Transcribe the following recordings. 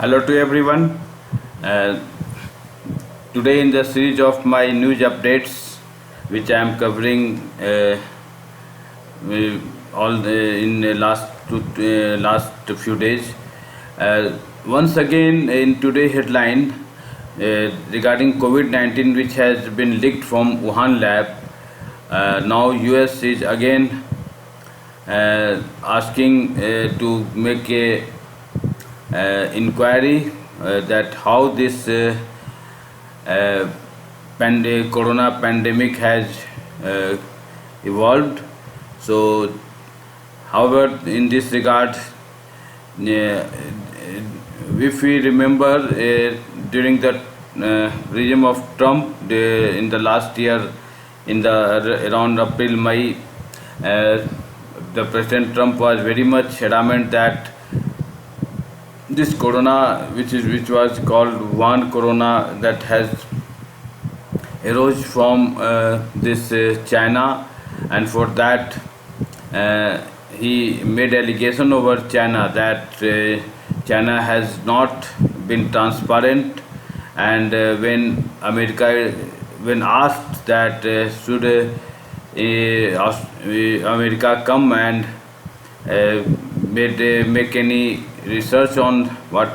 Hello to everyone. Uh, Today, in the series of my news updates, which I am covering in the last few days, once again in today's headline regarding COVID-19, which has been leaked from Wuhan lab. Now, US is again asking to make a inquiry that how this corona pandemic has uh, evolved. So, however, in this regard, if we remember during the regime of Trump in the last year, in the around April May, the President Trump was very much adamant that this corona, which was called one corona, that has arose from this China, and for that he made allegation over China that China has not been transparent, and when asked that should America come and make any research on what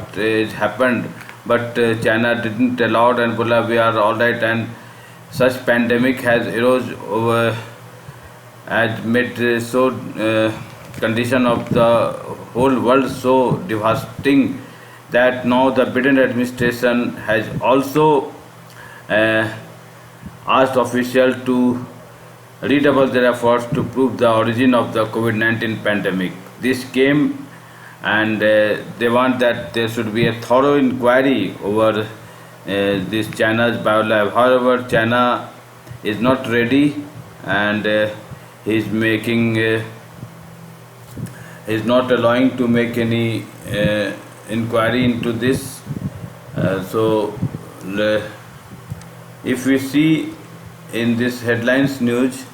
happened, but China didn't allow and bola we are all right, and such pandemic has arose over, has made condition of the whole world so devastating that now the Biden administration has also uh, asked officials to redouble their efforts to prove the origin of the COVID-19 pandemic. This came, and they want that there should be a thorough inquiry over this China's biolab. However, China is not ready, and is not allowing to make any inquiry into this. If we see in this headlines news,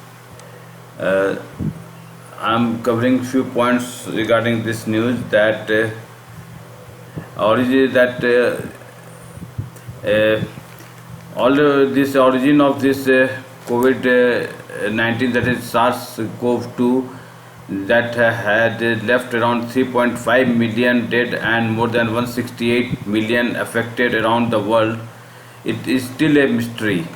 uh, I'm covering few points regarding this news that origin that this origin of this COVID-19, that is SARS-CoV-2, that had left around 3.5 million dead and more than 168 million affected around the world. It is still a mystery.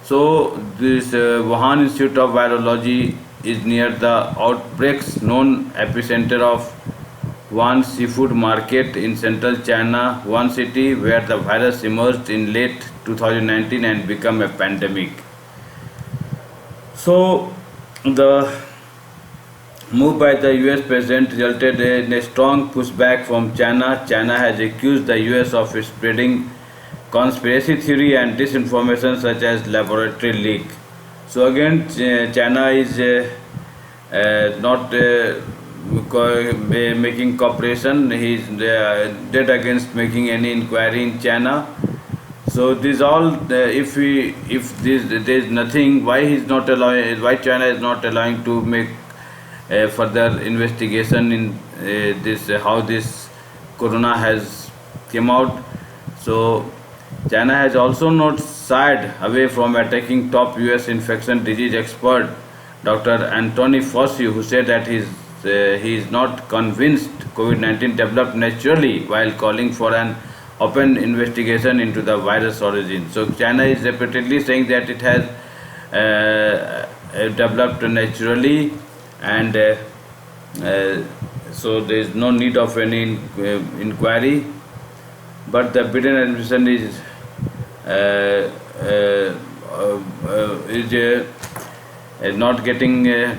So this Wuhan Institute of Virology is near the outbreaks known epicenter of Wuhan seafood market in central China, one city where the virus emerged in late 2019 and became a pandemic. So the move by the US president resulted in a strong pushback from China. China has accused the US of spreading conspiracy theory and disinformation such as laboratory leak. So again, China is not making cooperation. He is dead against making any inquiry in China. So this all, if there is nothing, why he's not allowing, why China is not allowing to make further investigation in this how this corona has came out. So China has also not shied away from attacking top US infection disease expert Dr. Anthony Fauci, who said that he is not convinced COVID-19 developed naturally, while calling for an open investigation into the virus origin. So China is repeatedly saying that it has developed naturally, and so there is no need of any inquiry. But the Biden administration is not getting a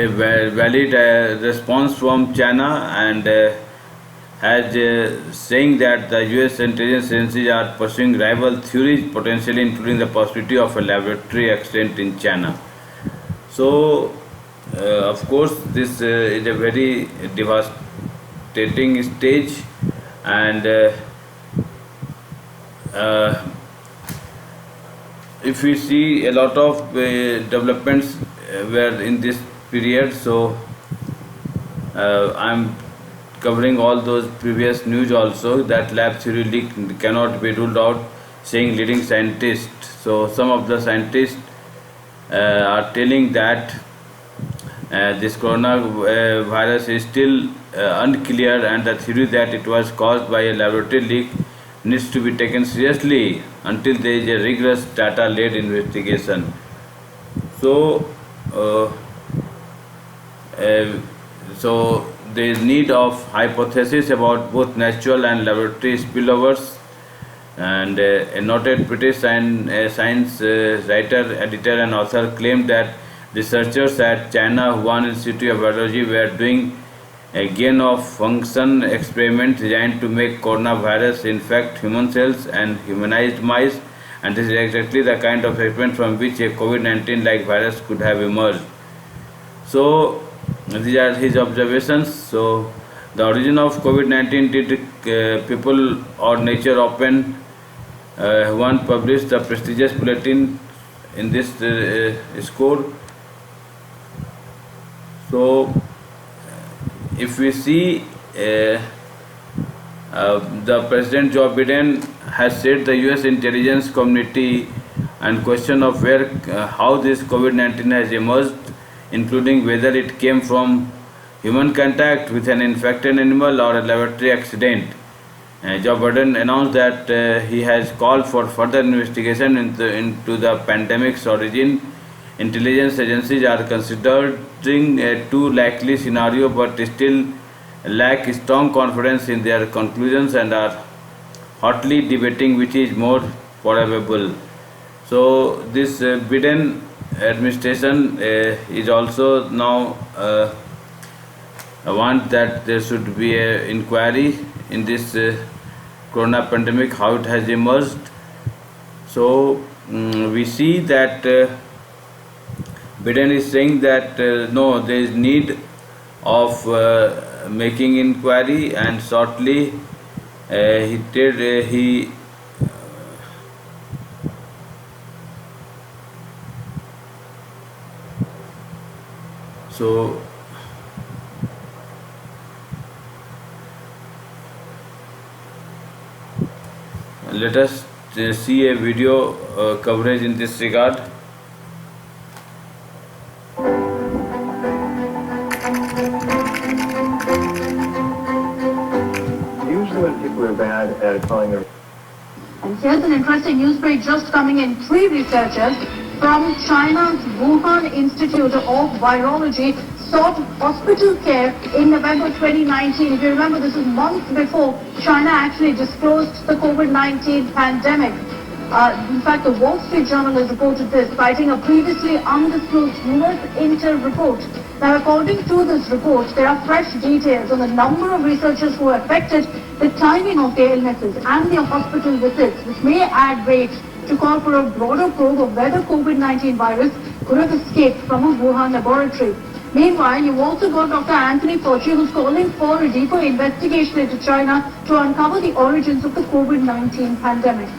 valid response from China, and has saying that the US intelligence agencies are pursuing rival theories, potentially including the possibility of a laboratory accident in China. So, of course, this is a very devastating stage, and if we see a lot of developments were in this period, so I'm covering all those previous news also, that lab theory leak cannot be ruled out, saying leading scientists. So some of the scientists are telling that this coronavirus is still unclear, and the theory that it was caused by a laboratory leak needs to be taken seriously until there is a rigorous data-led investigation. So, uh, uh, so there is need of hypothesis about both natural and laboratory spillovers. And a noted British science writer, editor, and author claimed that researchers at China Wuhan Institute of Biology were doing a gain of function experiment designed to make coronavirus infect human cells and humanized mice, and this is exactly the kind of experiment from which a COVID-19 like virus could have emerged. So these are his observations. So the origin of COVID-19 did people or nature open. One published the prestigious bulletin in this score. So if we see, the President Joe Biden has said the U.S. intelligence community and question of where, how this COVID-19 has emerged, including whether it came from human contact with an infected animal or a laboratory accident. Joe Biden announced that he has called for further investigation into the pandemic's origin. Intelligence agencies are considering a two likely scenario, but still lack strong confidence in their conclusions and are hotly debating which is more probable. So this Biden administration is also now want that there should be an inquiry in this corona pandemic, how it has emerged. So we see that Biden is saying that no, there is need of making inquiry, and shortly he so let us see a video coverage in this regard. Usually when people are bad at calling their... And here's an interesting news break just coming in. 3 researchers from China's Wuhan Institute of Virology sought hospital care in November 2019. If you remember, this is months before China actually disclosed the COVID-19 pandemic. In fact, the Wall Street Journal has reported this, citing a previously undisclosed US Intel report. Now, according to this report, there are fresh details on the number of researchers who were affected, the timing of their illnesses, and their hospital visits, which may add weight to call for a broader probe of whether COVID-19 virus could have escaped from a Wuhan laboratory. Meanwhile, you've also got Dr. Anthony Fauci, who's calling for a deeper investigation into China to uncover the origins of the COVID-19 pandemic.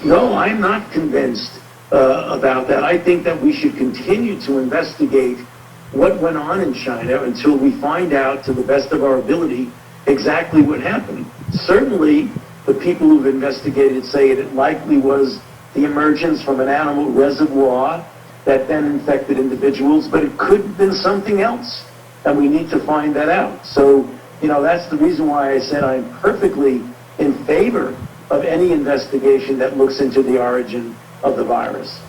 No, I'm not convinced about that. I think that we should continue to investigate what went on in China until we find out, to the best of our ability, exactly what happened. Certainly, the people who've investigated say it likely was the emergence from an animal reservoir that then infected individuals, but it could have been something else, and we need to find that out. So, that's the reason why I said I'm perfectly in favor of any investigation that looks into the origin of the virus.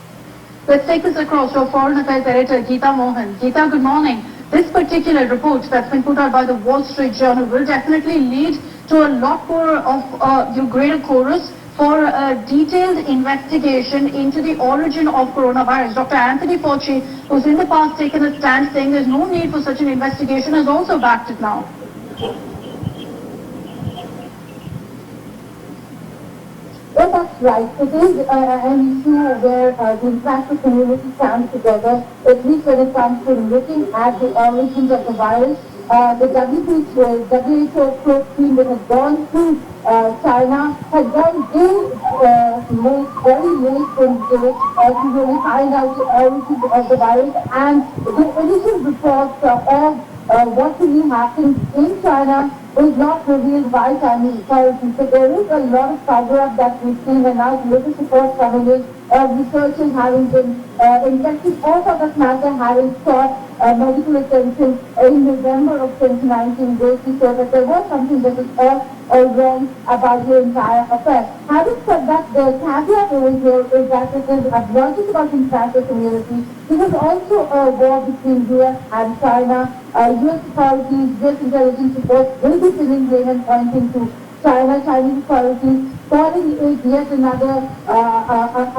Let's take this across to our Foreign Affairs Editor, Geeta Mohan. Geeta, good morning. This particular report that's been put out by the Wall Street Journal will definitely lead to a lot more of your greater chorus for a detailed investigation into the origin of coronavirus. Dr. Anthony Fauci, who's in the past taken a stand saying there's no need for such an investigation, has also backed it now. Well, that's right. It is an issue where the international community stands together, at least when it comes to looking at the origins of the virus. the WHO probe team that has gone to China has gone very late to really find out the origin of the virus, and the initial reports of what really happened in China was not revealed by Chinese authorities. So there is a lot of cover-up that we've seen, and now latest reports coming in, researchers having been infected, or for that matter having sought medical attention in November of 2019, goes to show that there was something that was all wrong about the entire affair. Having said that, the caveat over here is that it is not just about the international community. This is also a war between US and China. US authorities, US intelligence reports will be filling blame and pointing to Chinese authorities, calling it yet another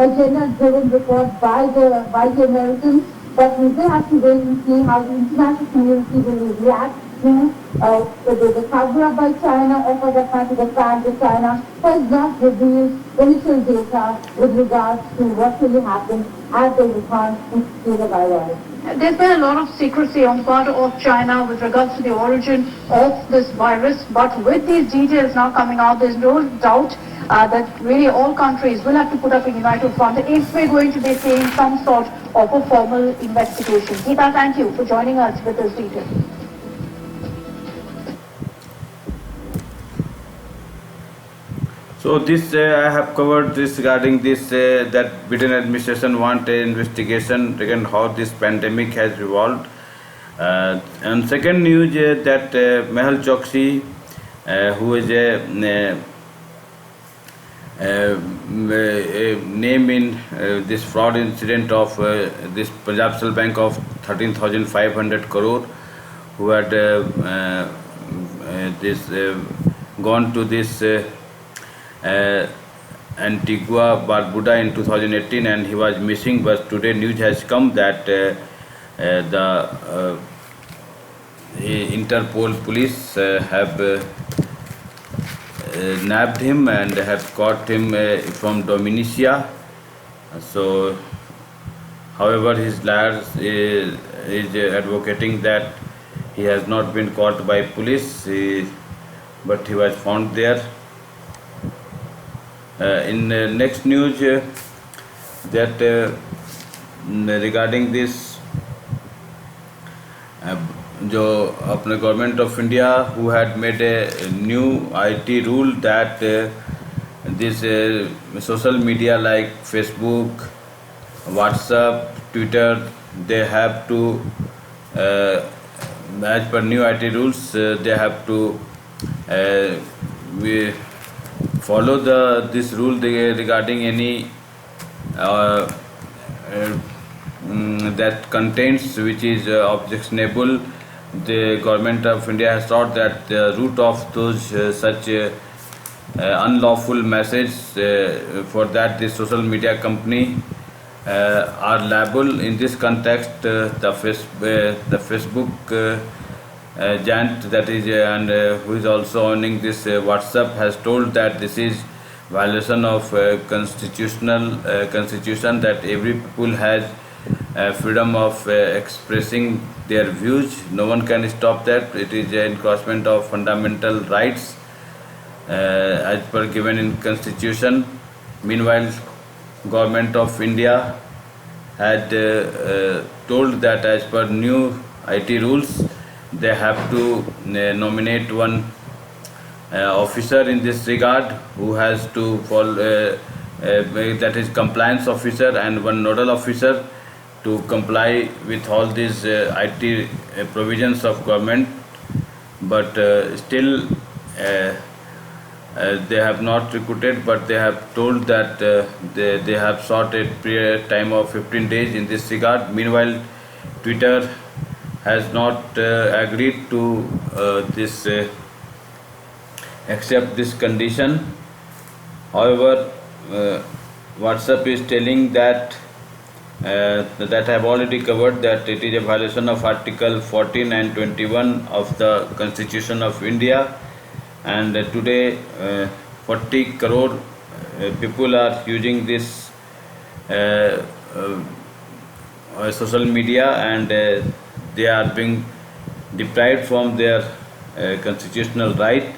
agenda-driven report by the Americans. But we will have to wait and see how the international community will react to the cover-up by China, or for that matter the fact that China has not revealed initial data with regards to what really happened at the Wuhan Institute of Virology. There's been a lot of secrecy on part of China with regards to the origin of this virus, but with these details now coming out, there's no doubt that really all countries will have to put up a united front if we're going to be seeing some sort of a formal investigation. Geeta, thank you for joining us with this detail. So this I have covered this regarding this that Biden administration want an investigation regarding how this pandemic has evolved. And second news that Mehul Choksi, who is a name in this fraud incident of this Punjab National Bank of 13,500 crore, who had gone to this Antigua Barbuda in 2018, and he was missing. But today news has come that the Interpol police have nabbed him and have caught him from Dominica. So, however, his lawyers is advocating that he has not been caught by police, but he was found there. In next news, that regarding this, जो अपने government of India who had made a new IT rule that this social media like Facebook, WhatsApp, Twitter, they have to, as per new IT rules, they have to follow this rule regarding any that contains which is objectionable. The government of India has thought that the root of those such unlawful message, for that the social media company are liable. In this context, the Facebook giant that is and who is also owning this WhatsApp has told that this is violation of constitution that every people has freedom of expressing their views. No one can stop that. It is an encroachment of fundamental rights as per given in constitution. Meanwhile, government of India had told that as per new IT rules, they have to nominate one officer in this regard who has to follow, that is compliance officer, and one nodal officer to comply with all these IT provisions of government. But still they have not recruited, but they have told that they have sought a period time of 15 days in this regard. Meanwhile, Twitter has not agreed to this accept this condition. However, WhatsApp is telling that that I have already covered, that it is a violation of Article 14 and 21 of the Constitution of India, and today 40 crore people are using this social media, and they are being deprived from their constitutional right.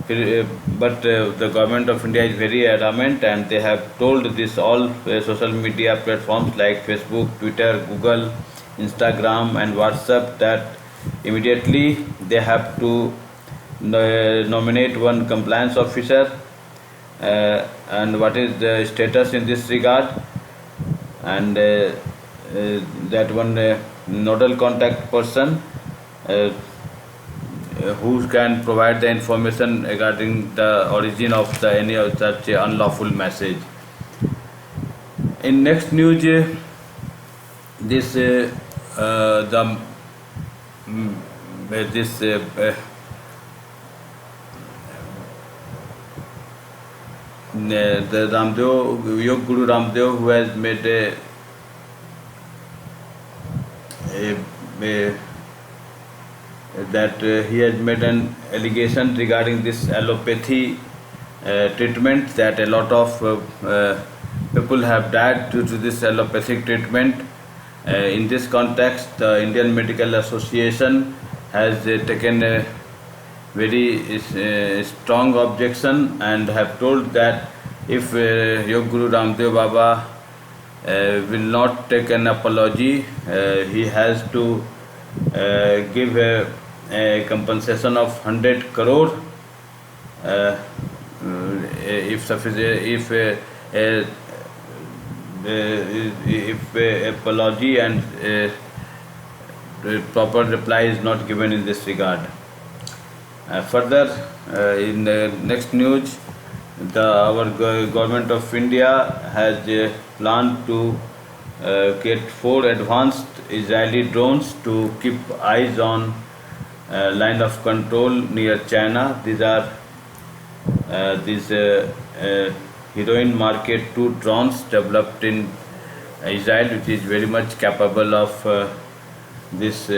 But the government of India is very adamant, and they have told this all social media platforms like Facebook, Twitter, Google, Instagram, and WhatsApp that immediately they have to nominate one compliance officer. And what is the status in this regard? And that one nodal contact person who can provide the information regarding the origin of the any of such unlawful message. In next news, this the this the Ramdev, Yoga Guru Ramdev, who has made a that he has made an allegation regarding this allopathy treatment, that a lot of people have died due to this allopathic treatment. In this context, the Indian Medical Association has taken a very strong objection and have told that if Yoga Guru Ramdev Baba will not take an apology, he has to give a compensation of 100 crore if apology and proper reply is not given in this regard. Further, in the next news, our government of India has planned to get 4 advanced Israeli drones to keep eyes on line of control near China. These are heroin market 2 drones developed in Israel, which is very much capable of this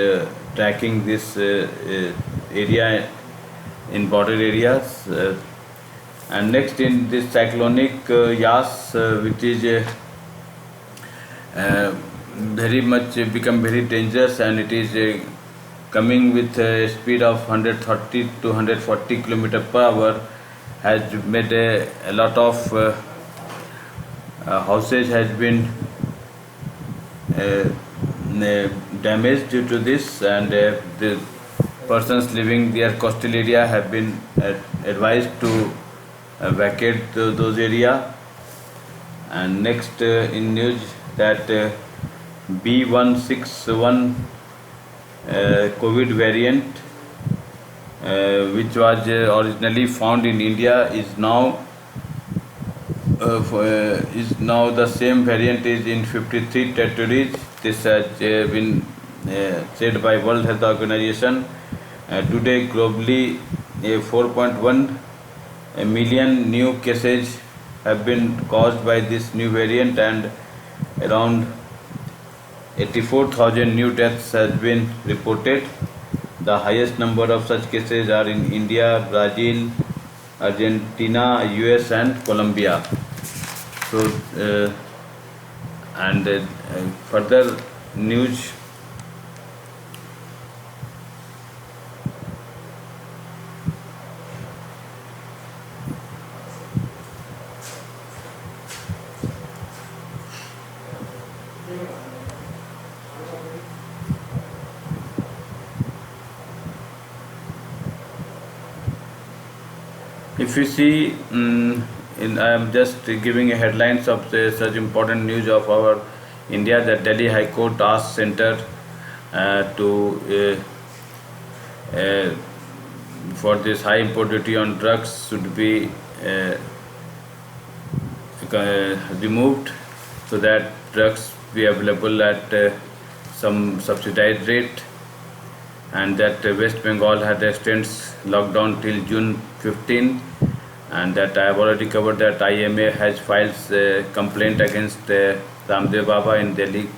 tracking this area in border areas. And next, in this cyclonic Yas, which is very much become very dangerous, and it is coming with a speed of 130 to 140 km per hour, has made a lot of houses has been damaged due to this, and the persons living near coastal area have been advised to vacate those area. And next, in news, that B161 COVID variant, which was originally found in India, is now the same variant is in 53 territories. This has been said by World Health Organization. Today, globally, 4.1 million new cases have been caused by this new variant, and around 84,000 new deaths has been reported. The highest number of such cases are in India, Brazil, Argentina, US, and Colombia. So, further news. If you see, I am just giving a headlines of such important news of our India, that Delhi High Court asked Center for this high import duty on drugs should be removed, so that drugs be available at some subsidized rate, and that West Bengal had extends lockdown till June 15, and that I have already covered that IMA has filed a complaint against Ramdev Baba in Delhi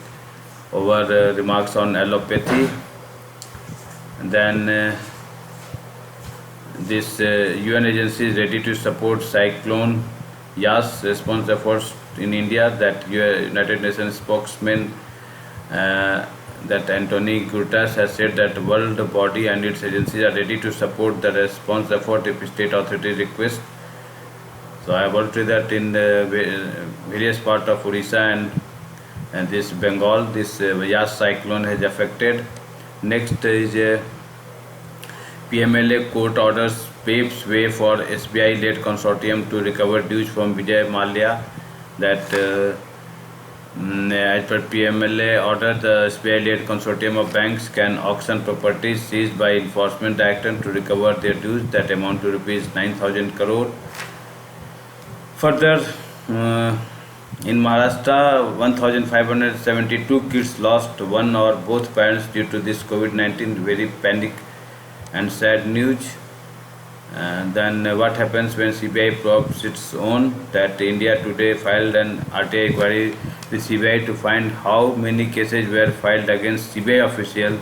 over remarks on allopathy. And then this UN agency is ready to support cyclone Yas response efforts in India. That United Nations spokesman that Antonio Guterres has said that the world body and its agencies are ready to support the response effort if state authorities request. So I have already that in the various parts of Odisha and this Bengal, this Yas cyclone has affected. Next is PMLA court orders paves way for SBI-led consortium to recover dues from Vijay Mallya. That as per PMLA order, the SBI-led consortium of banks can auction properties seized by Enforcement Directorate to recover their dues that amount to rupees 9,000 crore. Further, in Maharashtra, 1,572 kids lost one or both parents due to this COVID-19. Very panic and sad news. And then what happens when CBI probes its own? That India today filed an RTI inquiry with CBI to find how many cases were filed against CBI officials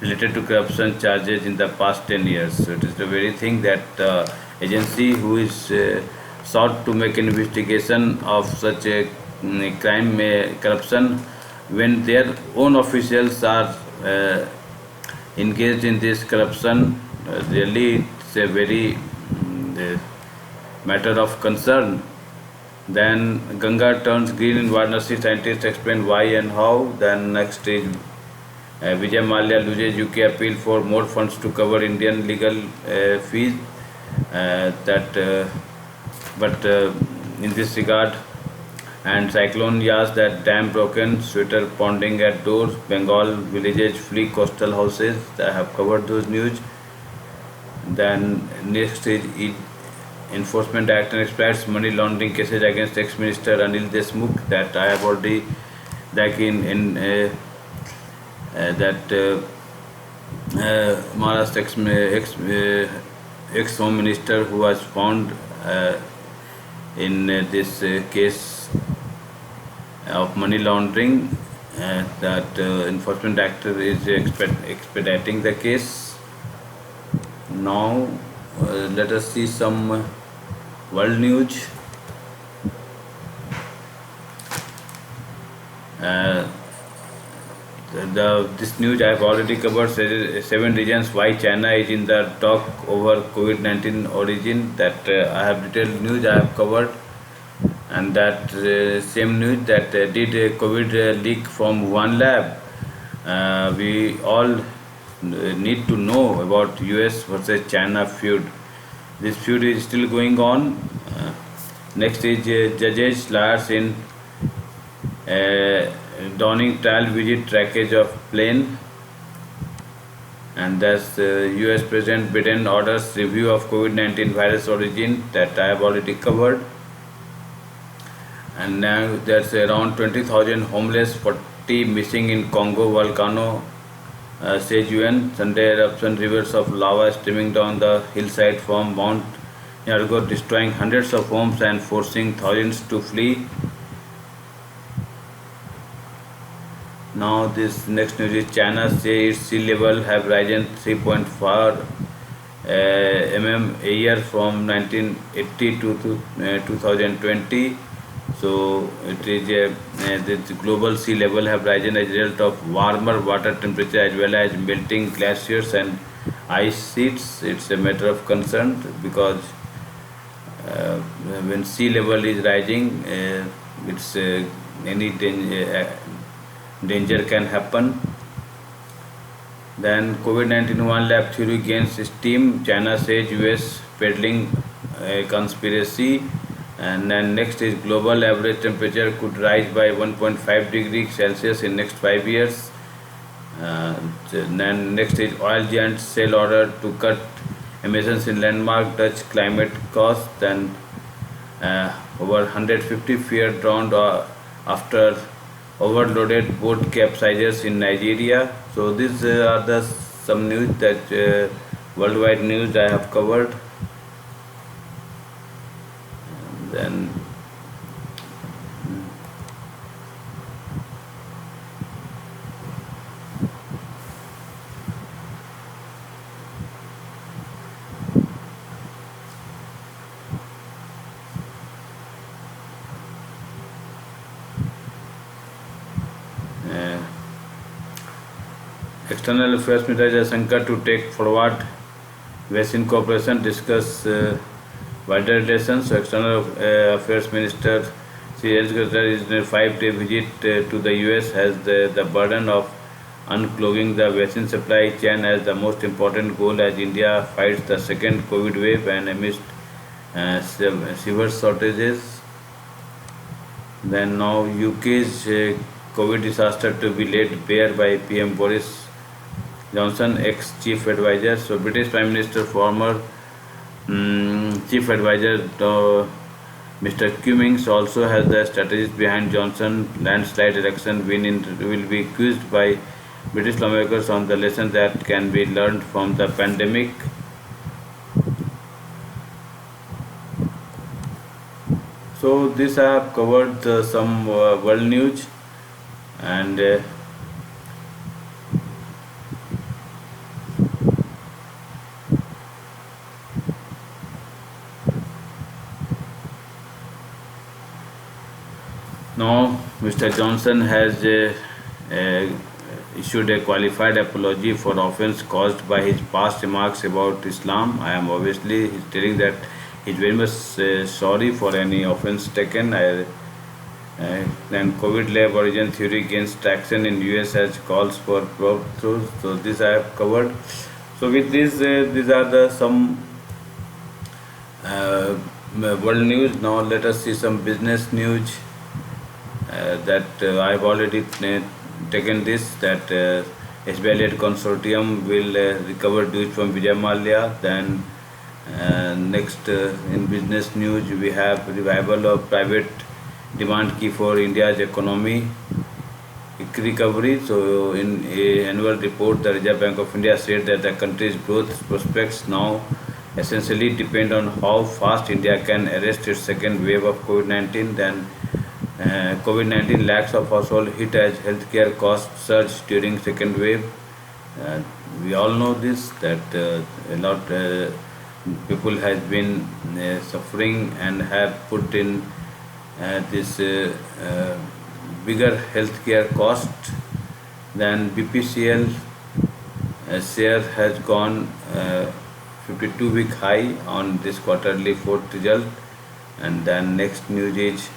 related to corruption charges in the past 10 years. So it is the very thing that agency who is sought to make an investigation of such a crime, corruption, when their own officials are engaged in this corruption, really it's a very matter of concern. Then Ganga turns green in Varanasi, scientists explain why and how. Then next is Vijay Mallya loses UK appeal for more funds to cover Indian legal fees. But in this regard, and cyclone Yas, that dam broken, sweater ponding at doors, Bengal villages flee coastal houses. I have covered those news. Then next is Enforcement Act and exploits money laundering cases against ex-minister Anil Deshmukh. That I have already, like in Maharashtra ex-home minister who was found in this case of money laundering, that enforcement actor is expediting the case. Now let us see some world news. This news I have already covered. 7 reasons why China is in the talk over COVID-19 origin. That I have detailed news I have covered, and that same news that did a COVID leak from Wuhan lab. We all need to know about US versus China feud. This feud is still going on. Next is judges liars in dawning trial visit trackage of plane, and thus US President Biden orders review of COVID-19 virus origin. That I have already covered. And now there's around 20,000 homeless, 40 missing in Congo volcano, says UN. Sunday eruption, rivers of lava streaming down the hillside from Mount Nyargo, destroying hundreds of homes and forcing thousands to flee. Now this next news is China says its sea level have risen 3.4 mm a year from 1980 to 2020. So it is the global sea level have risen as a result of warmer water temperature as well as melting glaciers and ice sheets. It's a matter of concern because when sea level is rising, it's any danger can happen. Then COVID-19 Wuhan lab theory gains steam. China says US peddling conspiracy. And then next is global average temperature could rise by 1.5 degrees Celsius in next 5 years. Then next is oil giants sell order to cut emissions in landmark Dutch climate costs. Then over 150 fear drowned after overloaded boat capsizes in Nigeria. So these are the some news that worldwide news I have covered. Then External Affairs Minister Shankar to take forward vaccine cooperation, discuss wider relations. So External Affairs Minister Sri S. Gajra is in a 5-day visit to the US has the burden of unclogging the vaccine supply chain as the most important goal as India fights the second COVID wave and amidst severe shortages. Then now UK's COVID disaster to be laid bare by PM Boris Johnson, ex-chief advisor. So British Prime Minister, former chief advisor Mr. Cummings also has the strategies behind Johnson landslide election win will be quizzed by British lawmakers on the lessons that can be learned from the pandemic. So this I have covered some world news, and now Mr. Johnson has issued a qualified apology for offence caused by his past remarks about Islam. I am obviously telling that he's very much sorry for any offence taken. Then COVID lab origin theory gains traction in US as calls for probe-throughs. So this I have covered. So with this, these are the some world news. Now let us see some business news that I've already taken this, that SBI-led consortium will recover dues from Vijay Mallya. Then next in business news we have revival of private demand key for India's economy recovery. So in a annual report, the Reserve Bank of India said that the country's growth prospects now essentially depend on how fast India can arrest its second wave of COVID-19. Then COVID-19 lakhs of household hit as healthcare costs surged during second wave. We all know this, that a lot people has been suffering and have put in this bigger healthcare cost. Then BPCL share has gone 52-week high on this quarterly fourth result. And then next news is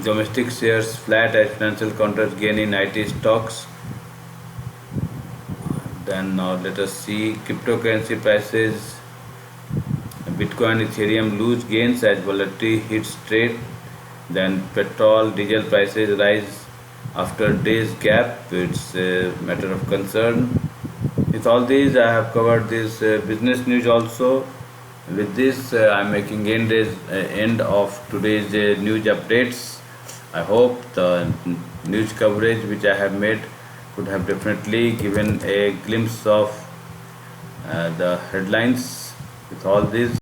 domestic shares flat as financial counters gain in IT stocks. Then now let us see cryptocurrency prices. Bitcoin, Ethereum lose gains as volatility hits trade. Then petrol, diesel prices rise after days gap. It's a matter of concern. With all these, I have covered this business news also. With this, I am making end of today's news updates. I hope the news coverage which I have made could have definitely given a glimpse of the headlines. With all this,